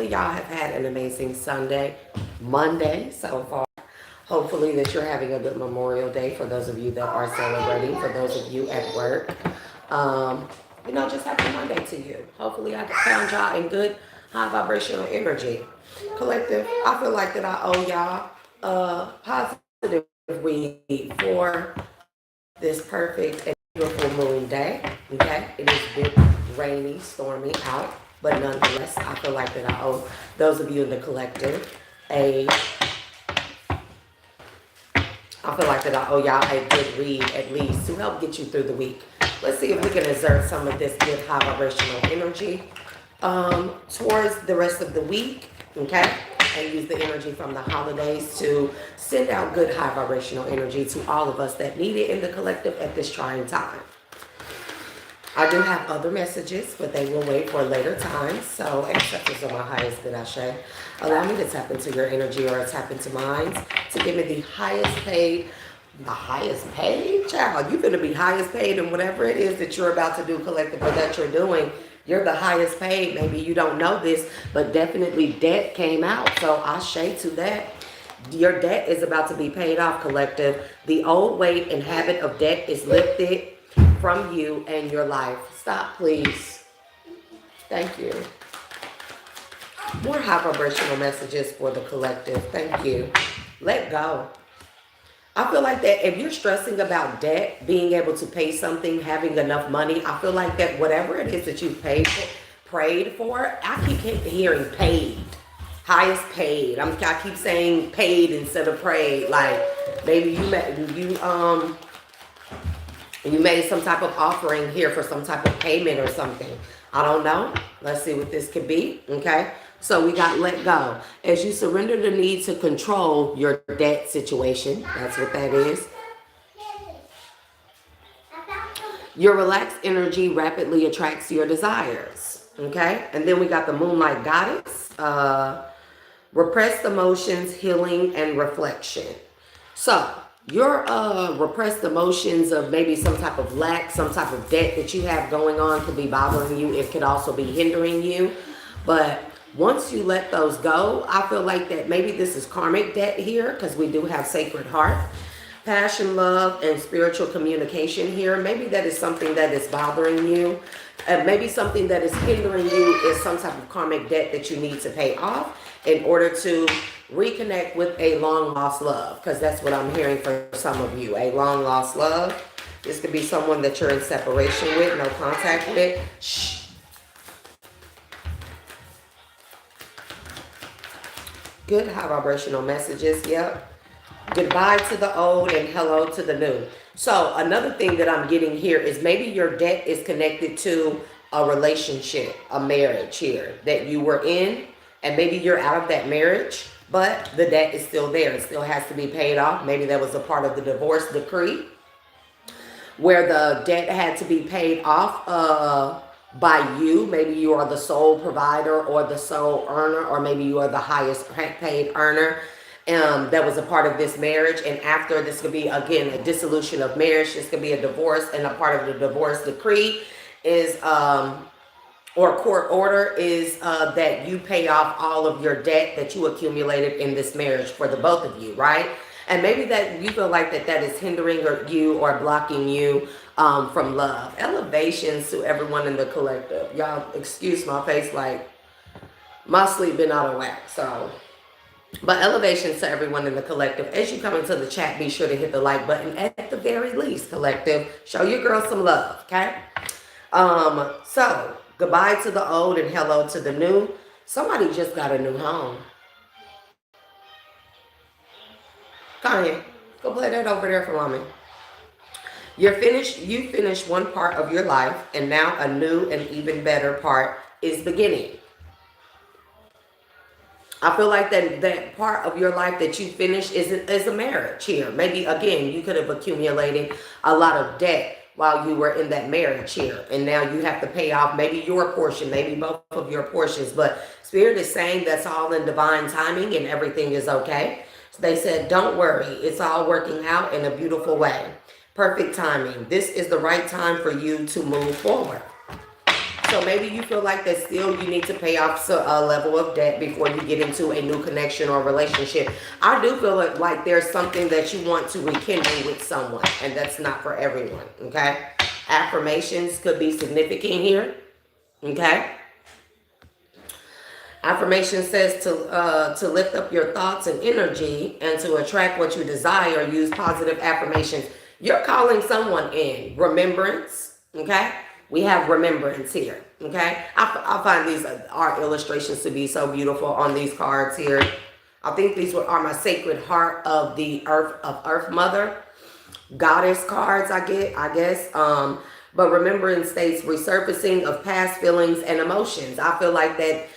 hopefully y'all have had an amazing Monday so far. Hopefully that you're having a good Memorial Day for those of you that are celebrating, for those of you at work. Um, just happy Monday to you. Hopefully I found y'all in good high vibrational energy. Collective, I feel like that I owe y'all a positive read for this perfect and beautiful moon day. Okay, it is a bit rainy, stormy out, but nonetheless, I feel like that I owe those of you in the collective a. I feel like that I owe y'all a good read at least to help get you through the week. Let's see if we can exert some of this good high vibrational energy towards the rest of the week. Okay, and use the energy from the holidays to send out good high vibrational energy to all of us that need it in the collective at this trying time. I do have other messages, but they will wait for a later time. So, ancestors are my highest good, Ashe. Allow me to tap into your energy or tap into mine to give me the highest paid. The highest paid? Child, you're going to be highest paid in whatever it is that you're about to do, collective, or that you're doing. You're the highest paid. Maybe you don't know this, but definitely debt came out. So, Ashe to that. Your debt is about to be paid off, collective. The old weight and habit of debt is lifted from you and your life. Stop, please. Thank you. More high vibrational messages for the collective. Thank you. Let go. I feel like that if you're stressing about debt, being able to pay something, having enough money, I feel like that whatever it is that you've prayed for, I keep hearing paid. Highest paid. I keep saying paid instead of prayed. Like maybe you made some type of offering here for some type of payment or something. I don't know. Let's see what this could be. Okay. So we got let go. As you surrender the need to control your debt situation. That's what that is. Your relaxed energy rapidly attracts your desires. Okay. And then we got the Moonlight Goddess. Repressed emotions, healing, and reflection. So your repressed emotions of maybe some type of lack, some type of debt that you have going on could be bothering you. It could also be hindering you. But once you let those go, I feel like that maybe this is karmic debt here because we do have Sacred Heart, passion, love, and spiritual communication here. Maybe that is something that is bothering you. Maybe something that is hindering you is some type of karmic debt that you need to pay off in order to reconnect with a long lost love, because that's what I'm hearing for some of you, a long lost love. This could be someone that you're in separation with, no contact with. Shh. Good high vibrational messages. Yep. Goodbye to the old and hello to the new. So another thing that I'm getting here is maybe your debt is connected to a relationship, a marriage here that you were in, and maybe you're out of that marriage, but the debt is still there. It still has to be paid off. Maybe that was a part of the divorce decree where the debt had to be paid off by you. Maybe you are the sole provider or the sole earner, or maybe you are the highest paid earner. That was a part of this marriage. And after, this could be, again, a dissolution of marriage. This could be a divorce, and a part of the divorce decree is, or court order is that you pay off all of your debt that you accumulated in this marriage for the both of you, right? And maybe that you feel like that is hindering you or blocking you from love. Elevations to everyone in the collective. Y'all, excuse my face, like my sleep been out of whack, so. But elevations to everyone in the collective. As you come into the chat, be sure to hit the like button at the very least, collective. Show your girl some love, okay? So, goodbye to the old and hello to the new. Somebody just got a new home. Kanye, go play that over there for mommy. You finished one part of your life, and now a new and even better part is beginning. I feel like that part of your life that you finished is a marriage here. Maybe, again, you could have accumulated a lot of debt while you were in that marriage here. And now you have to pay off maybe your portion, maybe both of your portions. But Spirit is saying that's all in divine timing and everything is okay. So they said, don't worry. It's all working out in a beautiful way. Perfect timing. This is the right time for you to move forward. So maybe you feel like that still you need to pay off a level of debt before you get into a new connection or relationship. I do feel like there's something that you want to rekindle with someone, and that's not for everyone, okay? Affirmations could be significant here, okay? Affirmation says to lift up your thoughts and energy and to attract what you desire. Use positive affirmations. You're calling someone in. Remembrance, okay? We have remembrance here, okay? I find these art illustrations to be so beautiful on these cards here. I think these are my Sacred Heart of the Earth Mother Goddess cards. I guess. But remembrance states resurfacing of past feelings and emotions. I feel like that.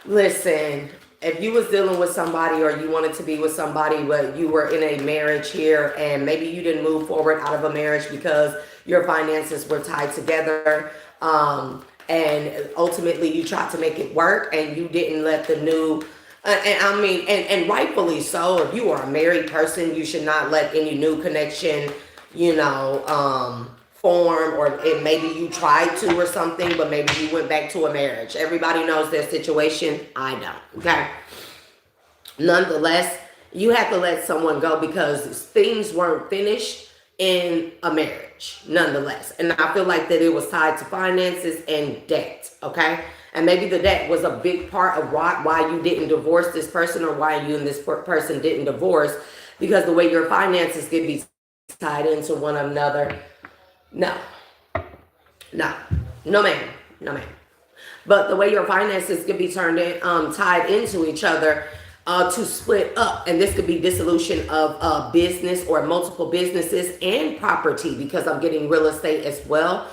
Listen, if you was dealing with somebody or you wanted to be with somebody, but you were in a marriage here and maybe you didn't move forward out of a marriage because your finances were tied together, and ultimately you tried to make it work and you didn't let the new, and rightfully so, if you are a married person, you should not let any new connection, form, or maybe you tried to or something, but maybe you went back to a marriage. Everybody knows their situation. I don't. Okay. Nonetheless, you have to let someone go because things weren't finished in a marriage. Nonetheless, and I feel like that it was tied to finances and debt. Okay. And maybe the debt was a big part of why you didn't divorce this person, or why you and this person didn't divorce, because the way your finances could be tied into one another. No, ma'am. But the way your finances could be tied into each other, to split up, and this could be dissolution of a business or multiple businesses and property, because I'm getting real estate as well.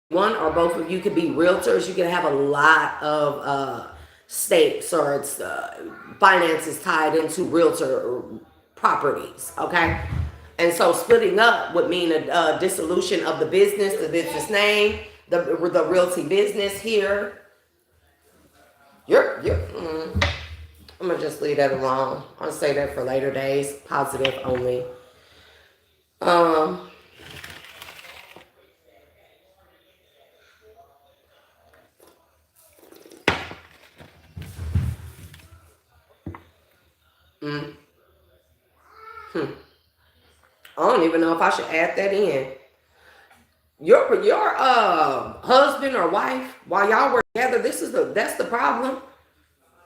One or both of you could be realtors. You could have a lot of stakes or finances tied into realtor properties. Okay. And so splitting up would mean a dissolution of the business name, the realty business here. I'm gonna just leave that alone. I'll say that for later days. Positive only. I don't even know if I should add that in. Your husband or wife, while y'all were together, that's the problem.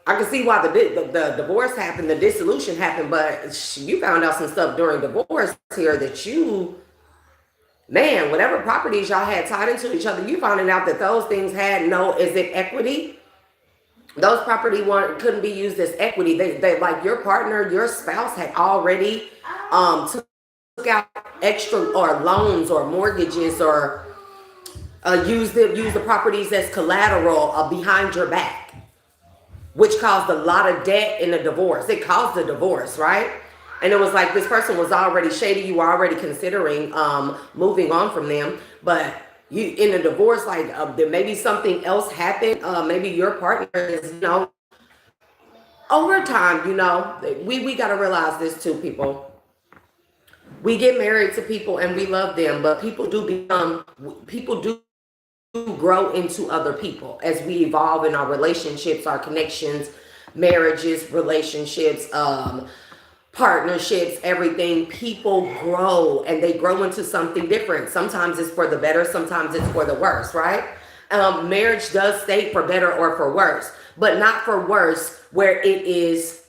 I can see why the divorce happened, the dissolution happened, but you found out some stuff during divorce here that whatever properties y'all had tied into each other, you finding out that those things had no, is it equity? Those property couldn't be used as equity. They like your partner, your spouse had already took out extra or loans or mortgages, or use the properties as collateral behind your back, which caused a lot of debt in the divorce. It caused the divorce, right? And it was like this person was already shady. You were already considering moving on from them, but you in a divorce, like there maybe something else happened. Maybe your partner is, over time, we got to realize this too, people. We get married to people and we love them, but people do grow into other people as we evolve in our relationships, our connections, marriages, relationships, partnerships, everything. People grow and they grow into something different. Sometimes it's for the better, sometimes it's for the worse, right? Marriage does state for better or for worse, but not for worse where it is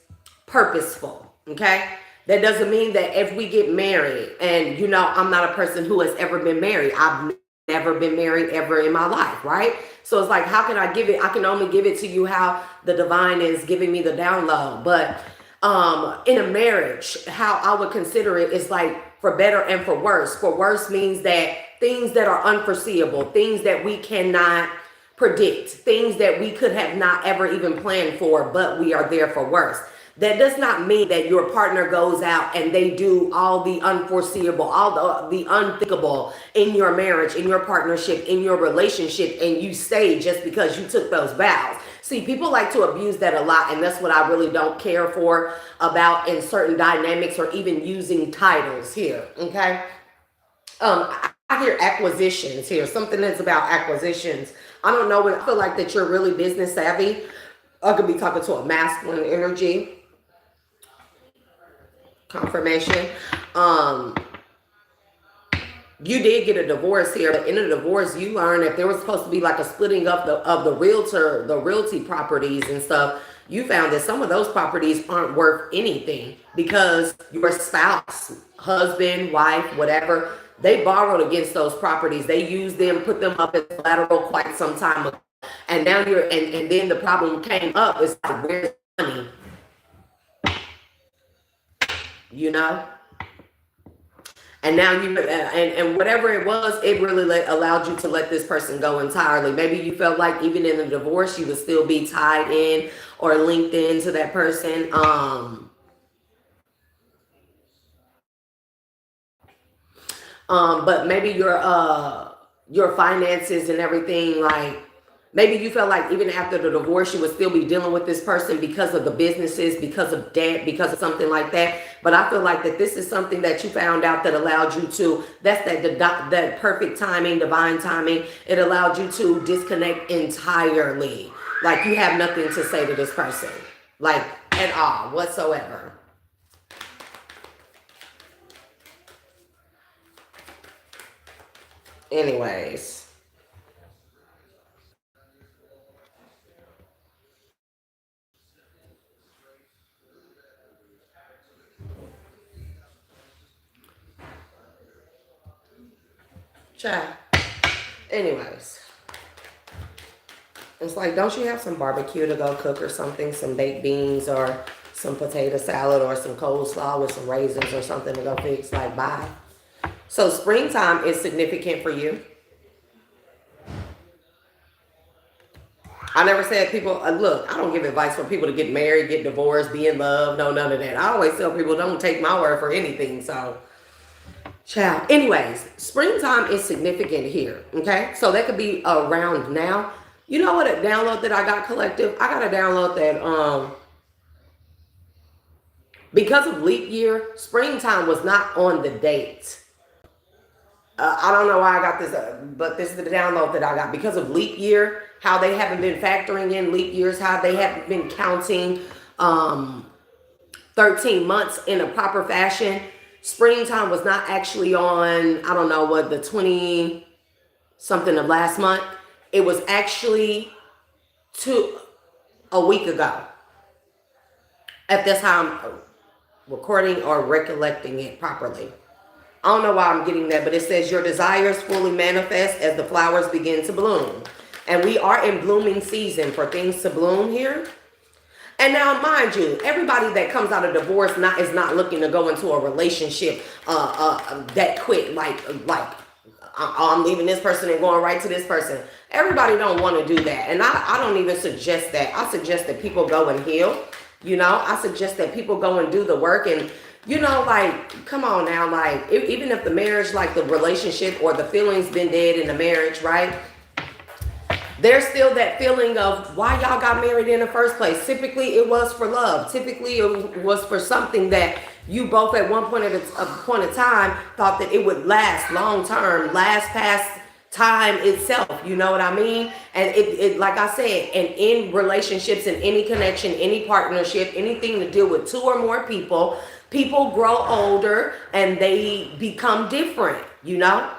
purposeful, okay? That doesn't mean that if we get married, and I'm not a person who has ever been married. I've never been married ever in my life, right? So it's like, how can I give it? I can only give it to you how the divine is giving me the download. But in a marriage, how I would consider it is like for better and for worse. For worse means that things that are unforeseeable, things that we cannot predict, things that we could have not ever even planned for, but we are there for worse. That does not mean that your partner goes out and they do all the unforeseeable, all the unthinkable in your marriage, in your partnership, in your relationship, and you stay just because you took those vows. See, people like to abuse that a lot, and that's what I really don't care for about in certain dynamics, or even using titles here, okay? I hear acquisitions here, something that's about acquisitions. I don't know, but I feel like that you're really business savvy. I could be talking to a masculine energy. Confirmation. You did get a divorce here, but in a divorce, you learned that there was supposed to be like a splitting up of the realty properties and stuff. You found that some of those properties aren't worth anything because your spouse, husband, wife, whatever, they borrowed against those properties. They used them, put them up as collateral quite some time ago. And now and then the problem came up. It's like, where's the money? You know? And now and whatever it was, it really allowed you to let this person go entirely. Maybe you felt like even in the divorce, you would still be tied in or linked into that person. But maybe your finances and everything, like maybe you felt like even after the divorce, you would still be dealing with this person because of the businesses, because of debt, because of something like that. But I feel like that this is something that you found out that allowed you to, that's that perfect timing, divine timing. It allowed you to disconnect entirely. Like you have nothing to say to this person, like at all, whatsoever. Anyways. Child. Anyways. It's like, don't you have some barbecue to go cook or something? Some baked beans or some potato salad or some coleslaw with some raisins or something to go fix? Like, bye. So springtime is significant for you. I never said people, look, I don't give advice for people to get married, get divorced, be in love. No, none of that. I always tell people don't take my word for anything. So, child. Anyways, springtime is significant here. Okay. So that could be around now. You know what? A download that I got, collective? I got a download that, because of leap year, springtime was not on the date. I don't know why I got this, but this is the download that I got. Because of leap year, how they haven't been factoring in leap years, how they haven't been counting 13 months in a proper fashion. Springtime was not actually on, I don't know what, the 20 something of last month. It was actually a week ago. If that's how I'm recording or recollecting it properly. I don't know why I'm getting that, but it says your desires fully manifest as the flowers begin to bloom. And we are in blooming season for things to bloom here. And now, mind you, everybody that comes out of divorce is not looking to go into a relationship that quick. Like I'm leaving this person and going right to this person. Everybody don't want to do that. And I don't even suggest that. I suggest that people go and heal. You know, I suggest that people go and do the work. And, you know, like, come on now. Like, even if the marriage, like the relationship or the feelings been dead in the marriage, right? There's still that feeling of why y'all got married in the first place. Typically, it was for love. Typically, it was for something that you both at one point of time thought that it would last long term, last past time itself. You know what I mean? And it like I said, and in relationships, in any connection, any partnership, anything to deal with two or more people, people grow older and they become different, you know?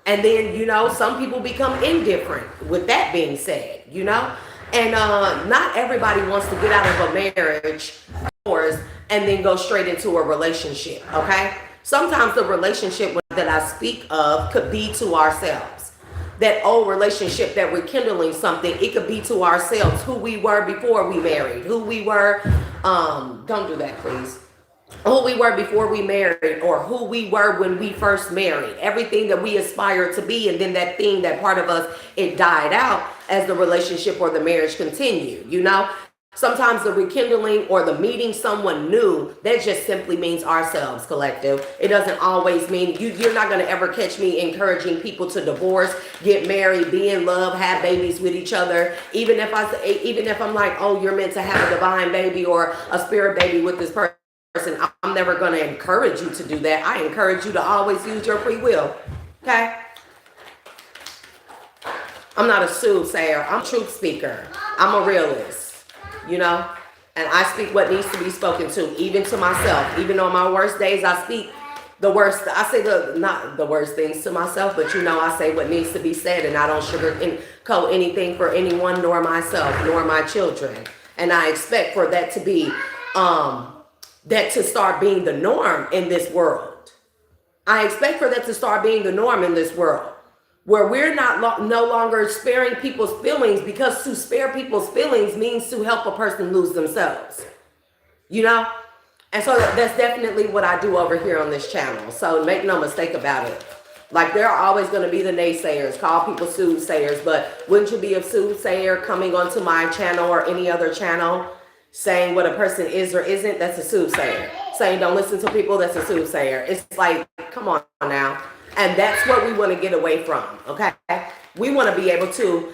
And then, you know, some people become indifferent, with that being said, you know? And not everybody wants to get out of a marriage and then go straight into a relationship, okay? Sometimes the relationship that I speak of could be to ourselves. That old relationship that we're kindling something, it could be to ourselves, who we were before we married, who we were, don't do that, please. Who we were before we married, or who we were when we first married, everything that we aspired to be, and then that thing, that part of us, it died out as the relationship or the marriage continued, you know? Sometimes the rekindling or the meeting someone new, that just simply means ourselves, collective. It doesn't always mean, you're not going to ever catch me encouraging people to divorce, get married, be in love, have babies with each other. Even if I'm like, oh, you're meant to have a divine baby or a spirit baby with this person, I'm never going to encourage you to do that. I encourage you to always use your free will. Okay? I'm not a soothsayer. I'm a truth speaker. I'm a realist, you know? And I speak what needs to be spoken to, even to myself. Even on my worst days, I speak the worst. I say not the worst things to myself, but you know, I say what needs to be said, and I don't sugarcoat anything for anyone, nor myself, nor my children. And I expect for that to be, that to start being the norm in this world. I expect for that to start being the norm in this world, where we're not no longer sparing people's feelings, because to spare people's feelings means to help a person lose themselves, you know? And so that's definitely what I do over here on this channel. So make no mistake about it. Like, there are always going to be the naysayers, call people soothsayers, but wouldn't you be a soothsayer coming onto my channel or any other channel saying what a person is or isn't? That's a soothsayer. Saying don't listen to people, that's a soothsayer. It's like, come on now. And that's what we want to get away from, okay? We want to be able to,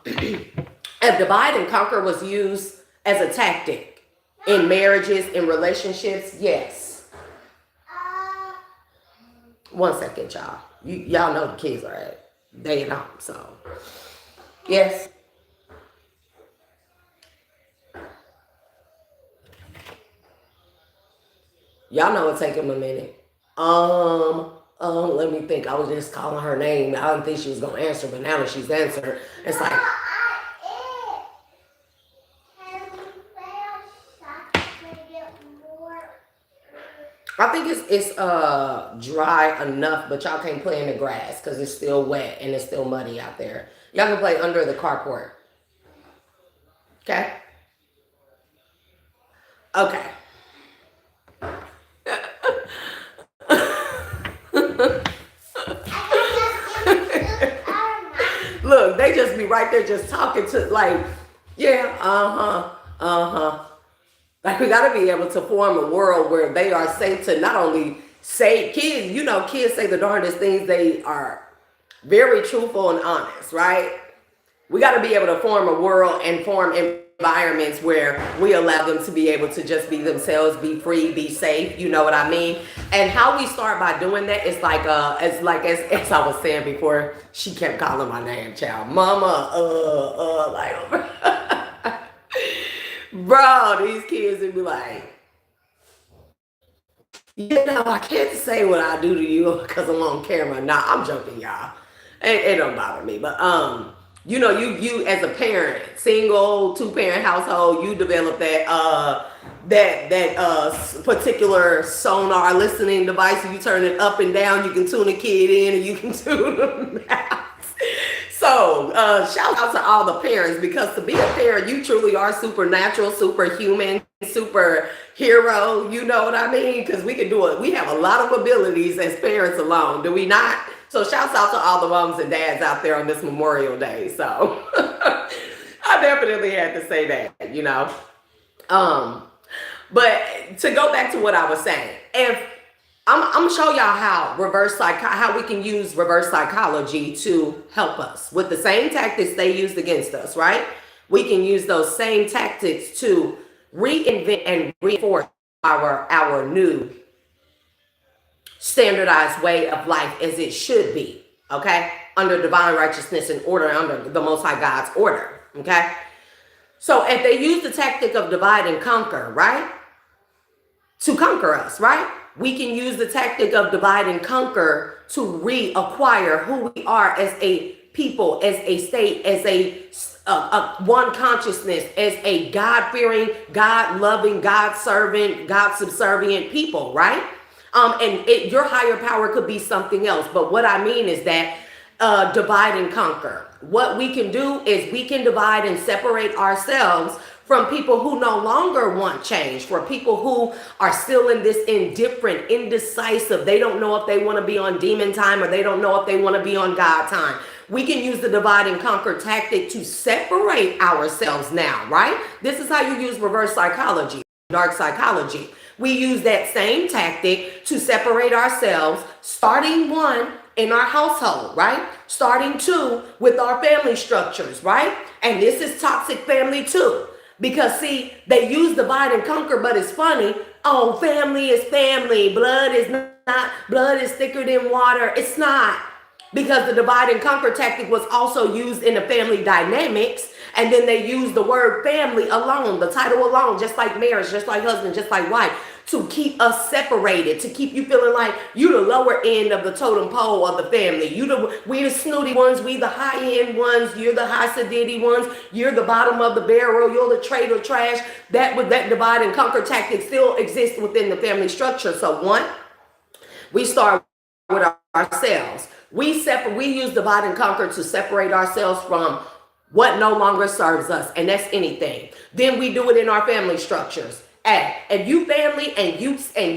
if divide and conquer was used as a tactic in marriages, in relationships, yes. One second, y'all. Y'all know the kids are they at home, so. Yes. Y'all know it take them a minute. Let me think. I was just calling her name. I didn't think she was gonna answer, but now that she's answered, it's like, I think it's dry enough, but y'all can't play in the grass because it's still wet and it's still muddy out there. Y'all can play under the carport. Okay? Okay. Look, they just be right there just talking to, like, yeah, Like, we got to be able to form a world where they are safe to not only say, kids, you know, kids say the darndest things. They are very truthful and honest, right? We got to be able to form a world and form environments where we allow them to be able to just be themselves, be free, be safe. You know what I mean? And how we start by doing that is like, as I was saying before, she kept calling my name, child, mama, like, bro, these kids would be like, you know, I can't say what I do to you because I'm on camera. Nah, I'm joking, y'all. It don't bother me, but you know, you as a parent, single, 2-parent household, you develop that particular sonar listening device, and you turn it up and down. You can tune a kid in, and you can tune them out. So shout out to all the parents, because to be a parent, you truly are supernatural, superhuman, superhero. You know what I mean? Because we can do it. We have a lot of abilities as parents alone, do we not? So shouts out to all the moms and dads out there on this Memorial Day. So I definitely had to say that, you know. But to go back to what I was saying, if I'm gonna show y'all how we can use reverse psychology to help us with the same tactics they used against us, right? We can use those same tactics to reinvent and reinforce our new standardized way of life as it should be, okay? Under divine righteousness and order, under the Most High God's order, okay? So if they use the tactic of divide and conquer, right? To conquer us, right? We can use the tactic of divide and conquer to reacquire who we are as a people, as a state, as a one consciousness, as a God-fearing, God-loving, God-servant, God-subservient people, right? And your higher power could be something else. But what I mean is that divide and conquer. What we can do is we can divide and separate ourselves from people who no longer want change, for people who are still in this indifferent, indecisive. They don't know if they want to be on demon time or they don't know if they want to be on God time. We can use the divide and conquer tactic to separate ourselves now, right? This is how you use reverse psychology, dark psychology. We use that same tactic to separate ourselves, starting 1, in our household, right? Starting 2, with our family structures, right? And this is toxic family too. Because see, they use divide and conquer, but it's funny. Oh, family is family. Blood is not, blood is thicker than water. It's not. because the divide and conquer tactic was also used in the family dynamics. And then they used the word family alone, the title alone, just like marriage, just like husband, just like wife, to keep us separated, to keep you feeling like you the lower end of the totem pole of the family. We the snooty ones, we the high end ones, you're the high sedity ones, you're the bottom of the barrel, you're the traitor trash. That divide and conquer tactic still exists within the family structure. So one, we start with ourselves. We use divide and conquer to separate ourselves from what no longer serves us, and that's anything. Then we do it in our family structures. And you family and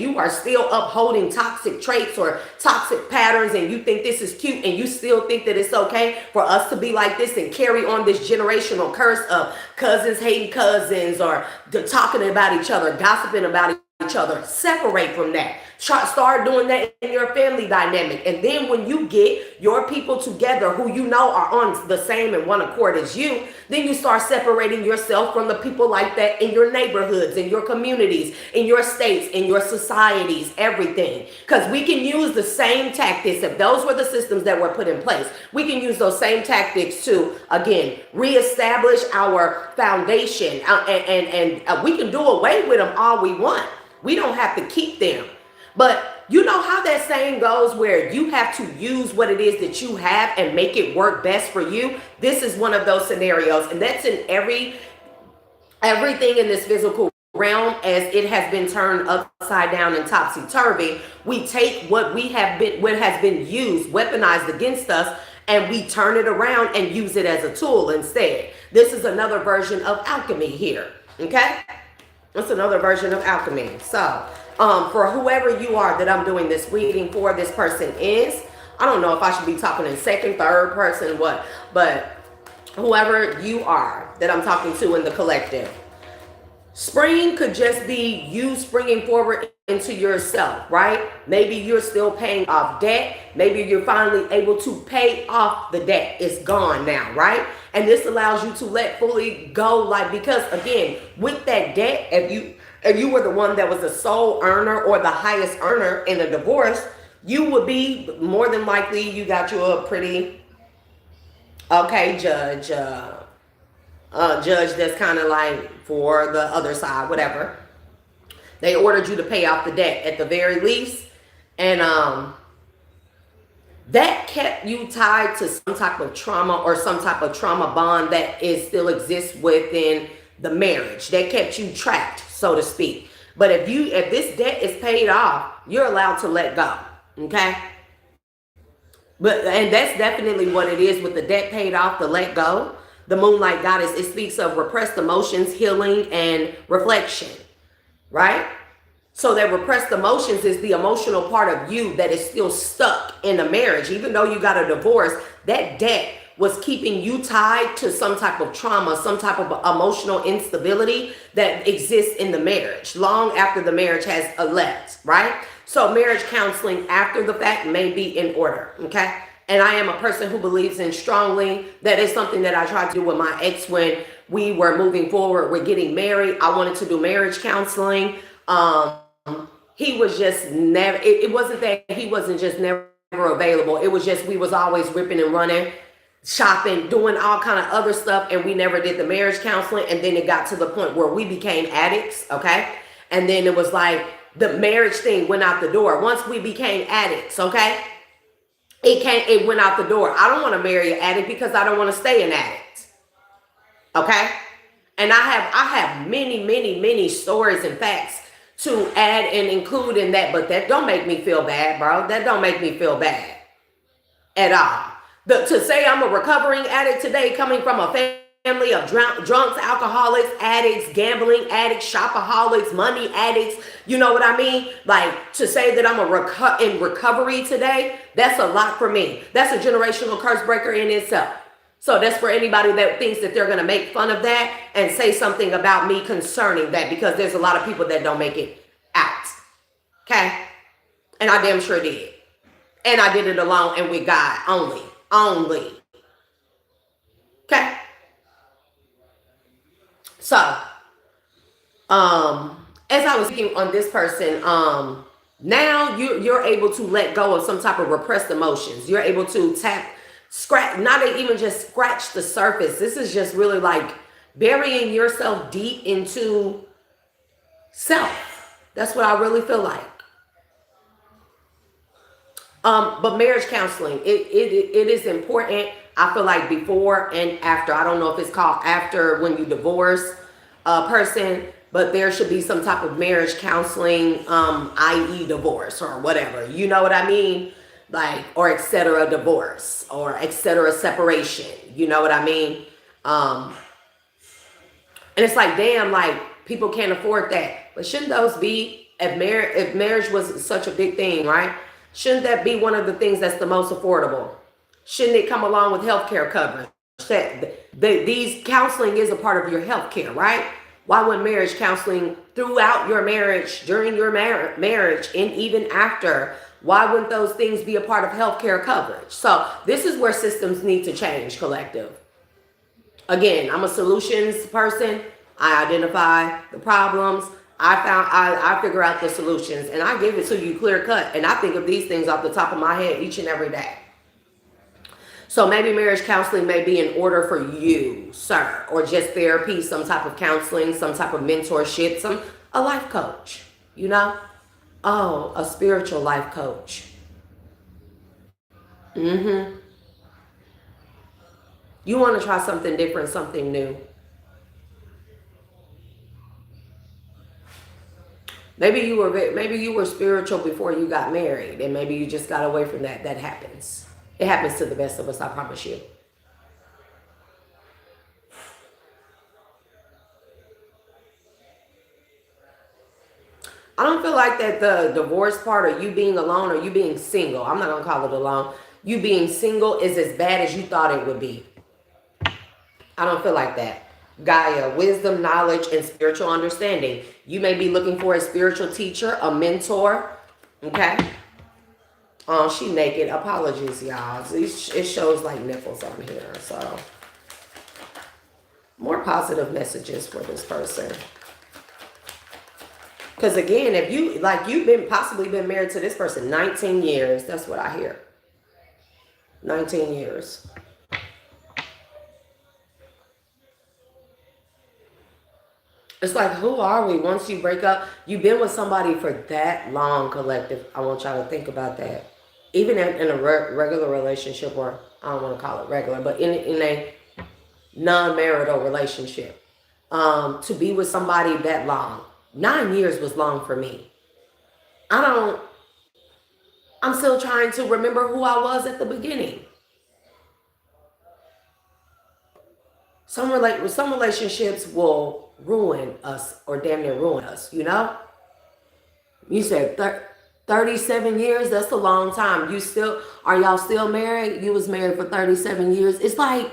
you are still upholding toxic traits or toxic patterns, and you think this is cute, and you still think that it's okay for us to be like this and carry on this generational curse of cousins hating cousins, or talking about each other, gossiping about each other. Separate from that. Start doing that in your family dynamic. And then when you get your people together who you know are on the same and one accord as you, then you start separating yourself from the people like that in your neighborhoods, in your communities, in your states, in your societies, everything. Because we can use the same tactics. If those were the systems that were put in place, we can use those same tactics to, again, reestablish our foundation. And we can do away with them all we want. We don't have to keep them. But you know how that saying goes, where you have to use what it is that you have and make it work best for you. This is one of those scenarios, and that's in everything in this physical realm. As it has been turned upside down and topsy-turvy, we take what has been used, weaponized against us, and we turn it around and use it as a tool instead. This is another version of alchemy here. Okay, that's another version of alchemy. So for whoever you are that I'm doing this reading for, this person is, I don't know if I should be talking in second, third person, what, but whoever you are that I'm talking to in the collective, spring could just be you springing forward into yourself, right? Maybe you're still paying off debt. Maybe you're finally able to pay off the debt. It's gone now, right? And this allows you to let fully go, like, because again, with that debt, if you were the one that was the sole earner or the highest earner in a divorce, you would be more than likely, you got you a pretty okay judge that's kind of like for the other side, whatever. They ordered you to pay off the debt at the very least, and that kept you tied to some type of trauma or some type of trauma bond that still exists within the marriage. That kept you trapped, so to speak. But if this debt is paid off, you're allowed to let go. Okay? And that's definitely what it is with the debt paid off, the let go. The Moonlight Goddess, it speaks of repressed emotions, healing, and reflection, right? So that repressed emotions is the emotional part of you that is still stuck in a marriage. Even though you got a divorce, that debt was keeping you tied to some type of trauma, some type of emotional instability that exists in the marriage long after the marriage has left, right? So marriage counseling after the fact may be in order, okay? And I am a person who believes in strongly. That is something that I tried to do with my ex when we were moving forward. We're getting married. I wanted to do marriage counseling. He was just never, it wasn't that he wasn't just never available. It was just, we was always ripping and running, shopping, doing all kind of other stuff. And we never did the marriage counseling. And then it got to the point where we became addicts. Okay. And then it was like the marriage thing went out the door. Once we became addicts. Okay. It went out the door. I don't want to marry an addict because I don't want to stay an addict. Okay. And I have many stories and facts to add and include in that, but that don't make me feel bad, bro. That don't make me feel bad at all. To say I'm a recovering addict today, coming from a family of drunks, alcoholics, addicts, gambling addicts, shopaholics, money addicts, you know what I mean? Like, to say that I'm in recovery today, that's a lot for me. That's a generational curse breaker in itself. So that's for anybody that thinks that they're going to make fun of that and say something about me concerning that, because there's a lot of people that don't make it out. Okay? And I damn sure did. And I did it alone and with God only. Okay? So, as I was speaking on this person, Now you're able to let go of some type of repressed emotions. You're able to scratch, not even just scratch the surface. This is just really like burying yourself deep into self. That's what I really feel like. But marriage counseling, it is important. I feel like before and after. I don't know if it's called after when you divorce a person, but there should be some type of marriage counseling, i.e. divorce or whatever. You know what I mean? Like, or etc. divorce or etc. separation. You know what I mean? And it's like, damn, like people can't afford that. But shouldn't those be, if marriage was such a big thing, right? Shouldn't that be one of the things that's the most affordable? Shouldn't it come along with healthcare coverage? These counseling is a part of your healthcare, right? Why wouldn't marriage counseling throughout your marriage, during your marriage, and even after? Why wouldn't those things be a part of healthcare coverage? So this is where systems need to change, collective. Again, I'm a solutions person. I identify the problems. I figure out the solutions, and I give it to you clear cut. And I think of these things off the top of my head each and every day. So maybe marriage counseling may be in order for you, sir, or just therapy, some type of counseling, some type of mentorship, a life coach, you know? Oh, a spiritual life coach. You want to try something different, something new. Maybe you were spiritual before you got married, and maybe you just got away from that. That happens. It happens to the best of us, I promise you. I don't feel like that the divorce part, or you being alone, or you being single, I'm not going to call it alone, you being single is as bad as you thought it would be. I don't feel like that. Gaia, wisdom, knowledge, and spiritual understanding. You may be looking for a spiritual teacher, a mentor. Okay. Oh, she naked. Apologies, y'all. It shows like nipples on here. So more positive messages for this person. Because again, if you've possibly been married to this person 19 years. That's what I hear. 19 years. It's like, who are we once you break up? You've been with somebody for that long, collective. I want y'all to think about that. Even in a regular relationship, or I don't want to call it regular, but in a non-marital relationship, to be with somebody that long. 9 years was long for me. I'm still trying to remember who I was at the beginning. Some relationships will ruin us, or damn near ruin us, you know? You said 37 years, that's a long time. Are y'all still married? You was married for 37 years. It's like,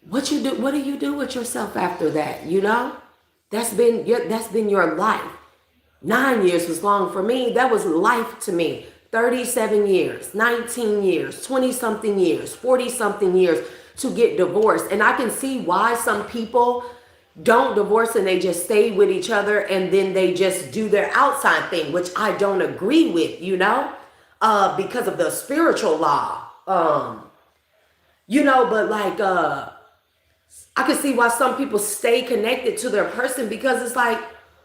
what do you do with yourself after that, you know? That's been your life. 9 years was long for me. That was life to me. 37 years, 19 years, 20-something years, 40-something years to get divorced. And I can see why some people don't divorce and they just stay with each other, and then they just do their outside thing, which I don't agree with, you know, because of the spiritual law. You know, but like, I can see why some people stay connected to their person, because it's like,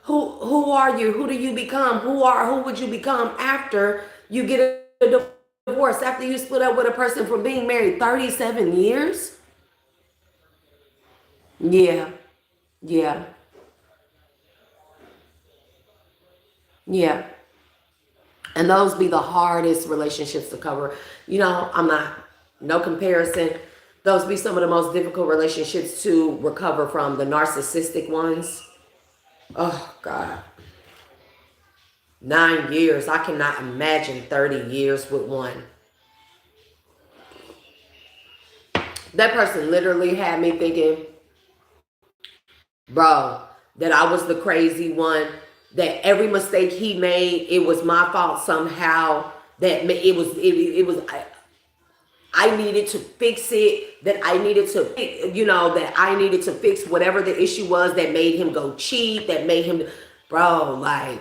who are you? Who do you become? Who would you become after you get a divorce, after you split up with a person from being married 37 years? Yeah. Yeah. Yeah. And those be the hardest relationships to cover. You know, no comparison. Those be some of the most difficult relationships to recover from, the narcissistic ones. Oh, God. 9 years. I cannot imagine 30 years with one. That person literally had me thinking, bro, that I was the crazy one, that every mistake he made, it was my fault somehow, that I needed to fix it, that I needed to fix whatever the issue was that made him go cheat, that made him, bro, like,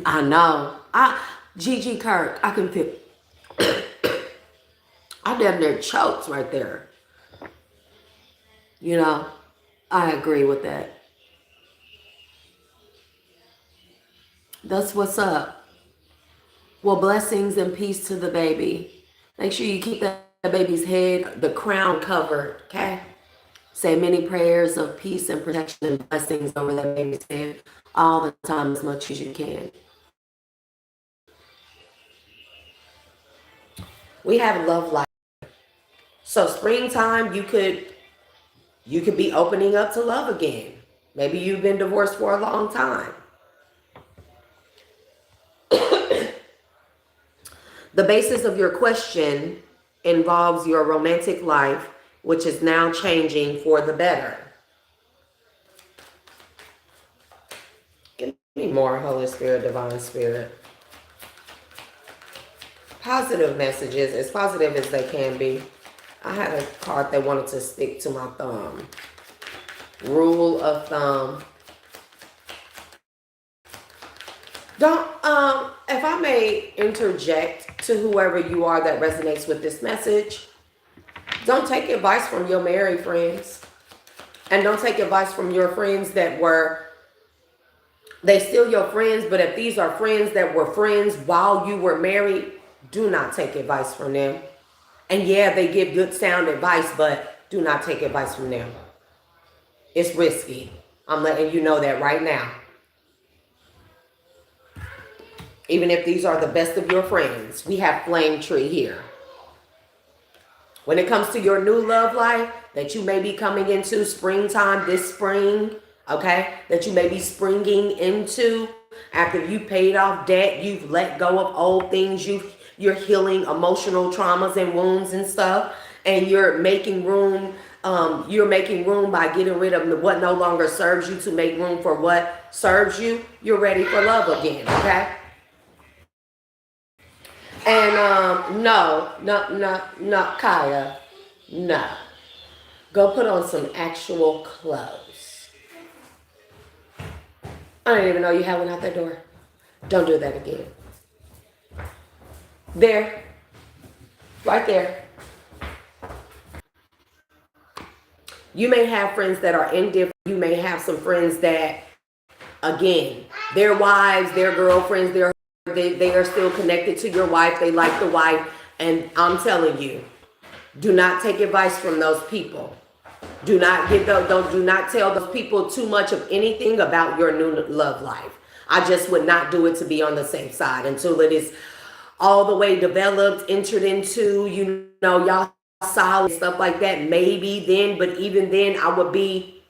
I know. Gigi Kirk, I can feel. I damn near choked right there. You know, I agree with that. That's what's up. Well, blessings and peace to the baby. Make sure you keep that baby's head, the crown covered, okay? Say many prayers of peace and protection and blessings over that baby's head all the time as much as you can. We have love life. So springtime, you could be opening up to love again. Maybe you've been divorced for a long time. The basis of your question involves your romantic life, which is now changing for the better. Give me more, Holy Spirit, Divine Spirit. Positive messages, as positive as they can be. I had a card that wanted to stick to my thumb. Rule of thumb. Don't, if I may interject to whoever you are that resonates with this message, don't take advice from your married friends. And don't take advice from your friends that were, they still your friends, but if these are friends that were friends while you were married, do not take advice from them. And yeah, they give good sound advice, but do not take advice from them. It's risky. I'm letting you know that right now. Even if these are the best of your friends, we have flame tree here. When it comes to your new love life that you may be coming into springtime this spring, okay, that you may be springing into after you paid off debt, you've let go of old things, you're healing emotional traumas and wounds and stuff, and you're making room. You're making room by getting rid of what no longer serves you to make room for what serves you. You're ready for love again, okay? And no, Kaya, no. Go put on some actual clothes. I didn't even know you had one out that door. Don't do that again. There. Right there. You may have friends that are indifferent. You may have some friends that, again, their wives, their girlfriends, they are still connected to your wife. They like the wife. And I'm telling you, do not take advice from those people. Do not tell those people too much of anything about your new love life. I just would not do it to be on the safe side until it is all the way developed, entered into, y'all solid stuff like that. Maybe then, but even then I would be,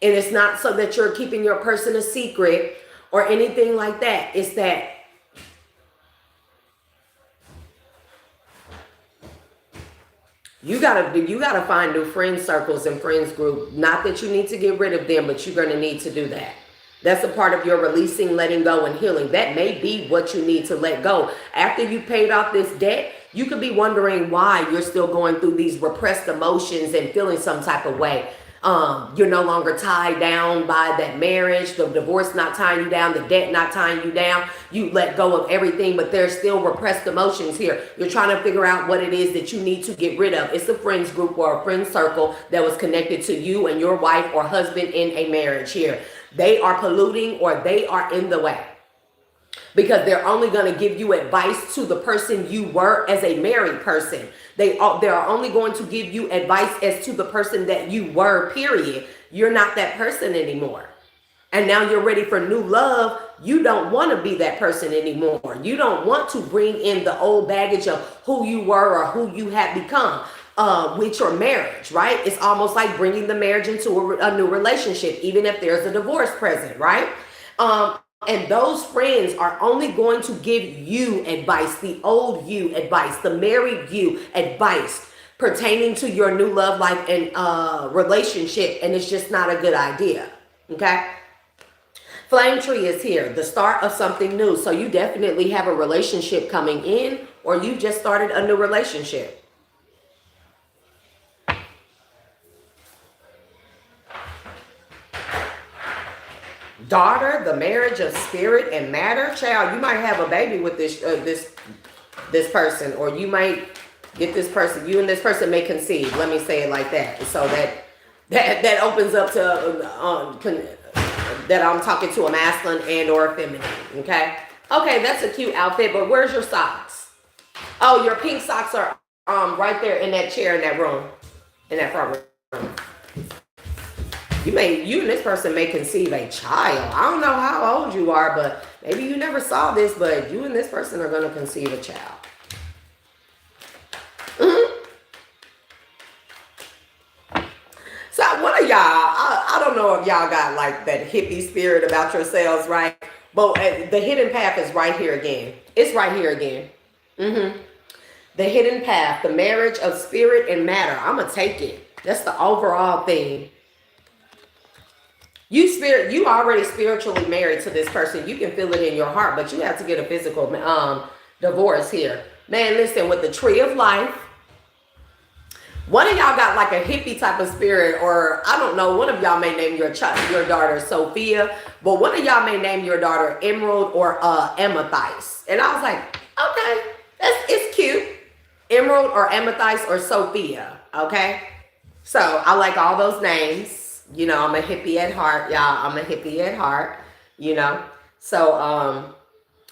and it's not so that you're keeping your person a secret or anything like that. It's that you gotta find new friend circles and friends group. Not that you need to get rid of them, but you're gonna need to do that. That's a part of your releasing, letting go, and healing. That may be what you need to let go. After you paid off this debt, you could be wondering why you're still going through these repressed emotions and feeling some type of way. You're no longer tied down by that marriage, the divorce not tying you down, the debt not tying you down. You let go of everything, but there's still repressed emotions here. You're trying to figure out what it is that you need to get rid of. It's a friends group or a friend circle that was connected to you and your wife or husband in a marriage here. They are polluting or they are in the way. Because they're only going to give you advice to the person you were as a married person. They are only going to give you advice as to the person that you were, period. You're not that person anymore. And now you're ready for new love. You don't want to be that person anymore. You don't want to bring in the old baggage of who you were or who you have become with your marriage, right? It's almost like bringing the marriage into a new relationship, even if there's a divorce present, right? And those friends are only going to give you advice, the old you advice, the married you advice pertaining to your new love life and relationship. And it's just not a good idea. Okay. Flame tree is here, the start of something new. So you definitely have a relationship coming in, or you just started a new relationship. Daughter, the marriage of spirit and matter. Child, you might have a baby with this person, or you might get this person. You and this person may conceive. Let me say it like that. So that opens up to that I'm talking to a masculine and or a feminine. Okay. Okay, that's a cute outfit. But where's your socks? Oh, your pink socks are right there in that chair in that room, in that front room. You and this person may conceive a child. I don't know how old you are, but maybe you never saw this, but you and this person are going to conceive a child. So one of y'all, I don't know if y'all got like that hippie spirit about yourselves, right? But the hidden path is right here again. It's right here again. The hidden path, the marriage of spirit and matter. I'm going to take it. That's the overall thing. You already spiritually married to this person. You can feel it in your heart, but you have to get a physical divorce here. Man, listen, with the tree of life, one of y'all got like a hippie type of spirit, or I don't know, one of y'all may name your daughter Sophia, but one of y'all may name your daughter Emerald or Amethyst. And I was like, okay, it's cute. Emerald or Amethyst or Sophia, okay? So I like all those names. You know, I'm a hippie at heart, y'all. I'm a hippie at heart, you know. So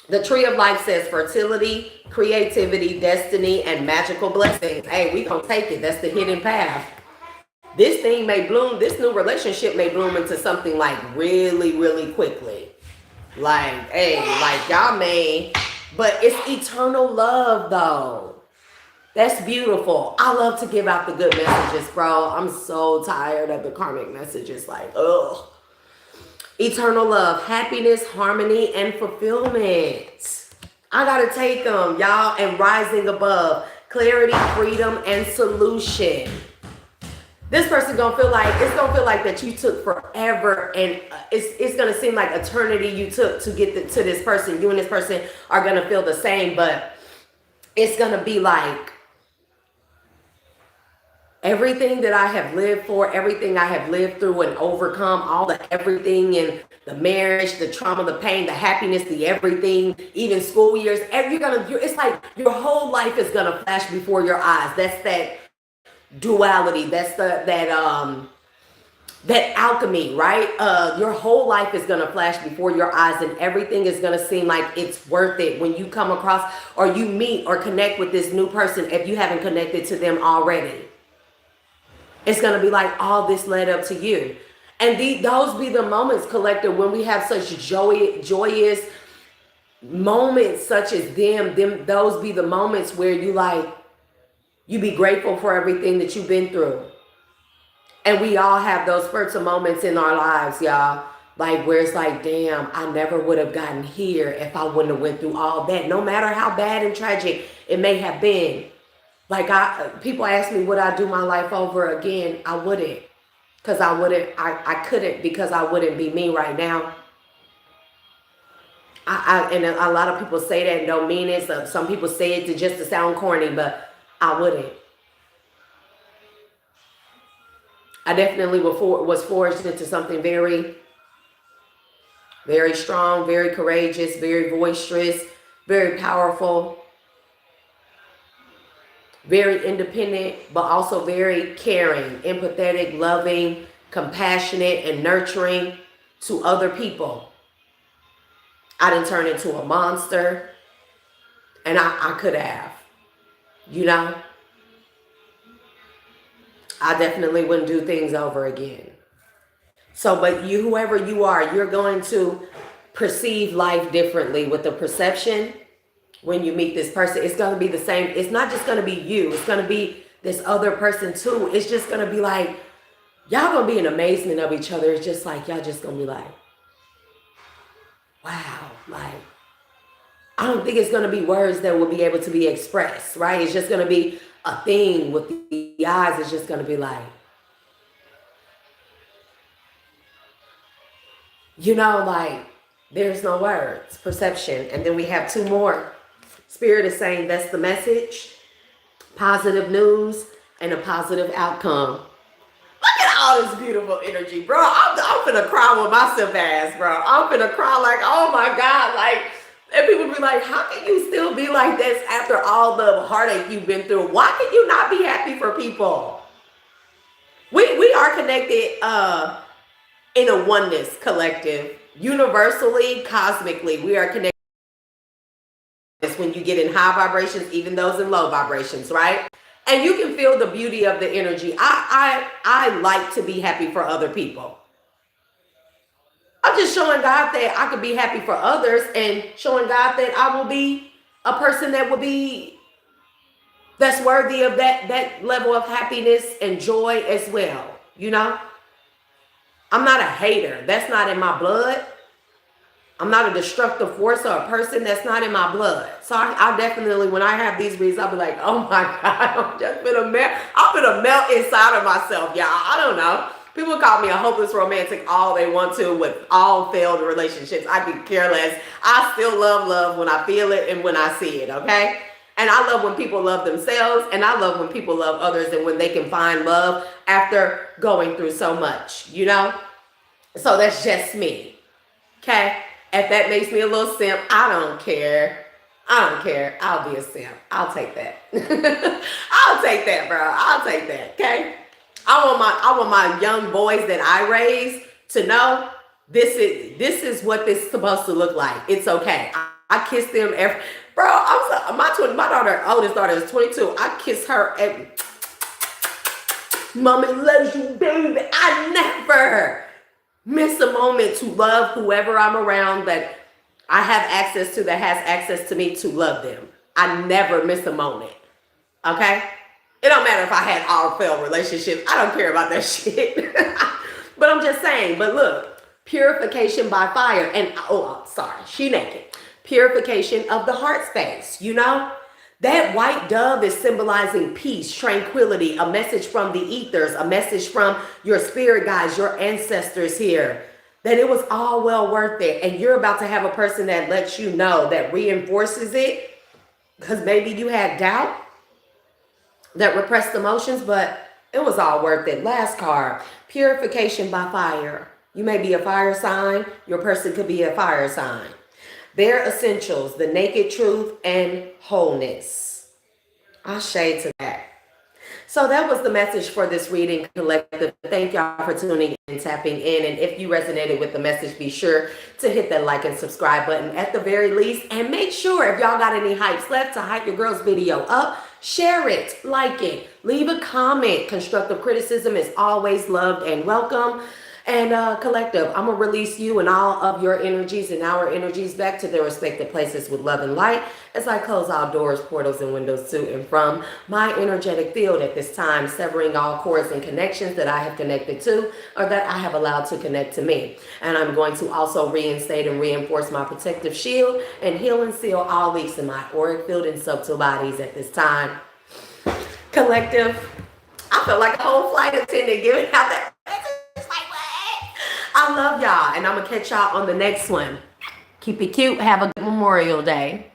the tree of life says fertility, creativity, destiny, and magical blessings. Hey, we gonna take it. That's the hidden path. This thing may bloom, this new relationship may bloom into something like really, really quickly. Like, hey, like y'all may, but it's eternal love though. That's beautiful. I love to give out the good messages, bro. I'm so tired of the karmic messages. Like, ugh. Eternal love, happiness, harmony, and fulfillment. I gotta take them, y'all. And rising above, clarity, freedom, and solution. This person gonna feel like that you took forever, and it's gonna seem like eternity you took to get to this person. You and this person are gonna feel the same, but it's gonna be like, everything that I have lived for, everything I have lived through and overcome, all the everything in the marriage, the trauma, the pain, the happiness, the everything, even school years, it's like your whole life is gonna flash before your eyes. That's that duality. That's that alchemy, right? Your whole life is gonna flash before your eyes, and everything is gonna seem like it's worth it when you come across or you meet or connect with this new person if you haven't connected to them already. It's going to be like all this led up to you. And those be the moments, collective, when we have such joyous moments such as them. Those be the moments where you be grateful for everything that you've been through. And we all have those spurts of moments in our lives, y'all. Like where it's like, damn, I never would have gotten here if I wouldn't have went through all that. No matter how bad and tragic it may have been. Like people ask me, would I do my life over again? I wouldn't, because I couldn't, because I wouldn't be me right now. And a lot of people say that and don't mean it. So some people say it just to sound corny, but I wouldn't. I definitely was forged into something very, very strong, very courageous, very boisterous, very powerful. Very independent, but also very caring, empathetic, loving, compassionate, and nurturing to other people. I didn't turn into a monster, and I could have, you know. I definitely wouldn't do things over again. So, but you, whoever you are, you're going to perceive life differently with the perception. When you meet this person, it's going to be the same. It's not just going to be you. It's going to be this other person too. It's just going to be like, y'all going to be an amazement of each other. It's just like, y'all just going to be like, wow. Like, I don't think it's going to be words that will be able to be expressed, right? It's just going to be a thing with the eyes. It's just going to be like, you know, like, there's no words, perception. And then we have two more. Spirit is saying that's the message, positive news, and a positive outcome. Look at all this beautiful energy, bro. I'm finna cry with myself ass, bro. I'm finna cry like, oh my God, like, and people be like, how can you still be like this after all the heartache you've been through? Why can you not be happy for people? We are connected in a oneness collective, universally, cosmically. We are connected. When you get in high vibrations, even those in low vibrations, right? And you can feel the beauty of the energy. I like to be happy for other people. I'm just showing God that I could be happy for others, and showing God that I will be a person that will be, that's worthy of that level of happiness and joy as well. You know, I'm not a hater. That's not in my blood. I'm not a destructive force or a person. That's not in my blood. So I definitely, when I have these reads, I'll be like, oh my God, I'm just gonna melt. I'm gonna melt inside of myself, y'all. I don't know. People call me a hopeless romantic all they want to with all failed relationships. I could care less. I still love love when I feel it and when I see it, okay? And I love when people love themselves, and I love when people love others, and when they can find love after going through so much, you know? So that's just me, okay? If that makes me a little simp, I don't care. I don't care. I'll be a simp. I'll take that. I'll take that, bro. I'll take that, okay? I want my young boys that I raise to know this is what this is supposed to look like. It's okay. I kiss them every, bro. My daughter, oldest daughter is 22. I kiss her every, mommy loves you, baby. I never miss a moment to love whoever I'm around that I have access to, that has access to me, to love them. I never miss a moment. Okay? It don't matter if I had all failed relationships. I don't care about that shit. But I'm just saying, but look, purification by fire. And, oh, sorry, she naked. Purification of the heart space, you know? That white dove is symbolizing peace, tranquility, a message from the ethers, a message from your spirit guides, your ancestors here, that it was all well worth it. And you're about to have a person that lets you know, that reinforces it, because maybe you had doubt, that repressed emotions, but it was all worth it. Last card, purification by fire. You may be a fire sign. Your person could be a fire sign. Their essentials, the naked truth and wholeness. I'll shade to that. So that was the message for this reading collective. Thank y'all for tuning in, tapping in. And if you resonated with the message, be sure to hit that like and subscribe button at the very least. And make sure, if y'all got any hypes left, to hype your girl's video up. Share it, like it, leave a comment. Constructive criticism is always loved and welcome. And collective, I'm going to release you and all of your energies and our energies back to their respective places with love and light as I close all doors, portals, and windows to and from my energetic field at this time, severing all cords and connections that I have connected to or that I have allowed to connect to me. And I'm going to also reinstate and reinforce my protective shield and heal and seal all leaks in my auric field and subtle bodies at this time. Collective, I feel like a whole flight attendant giving out that message. I love y'all, and I'm going to catch y'all on the next one. Keep it cute. Have a good Memorial Day.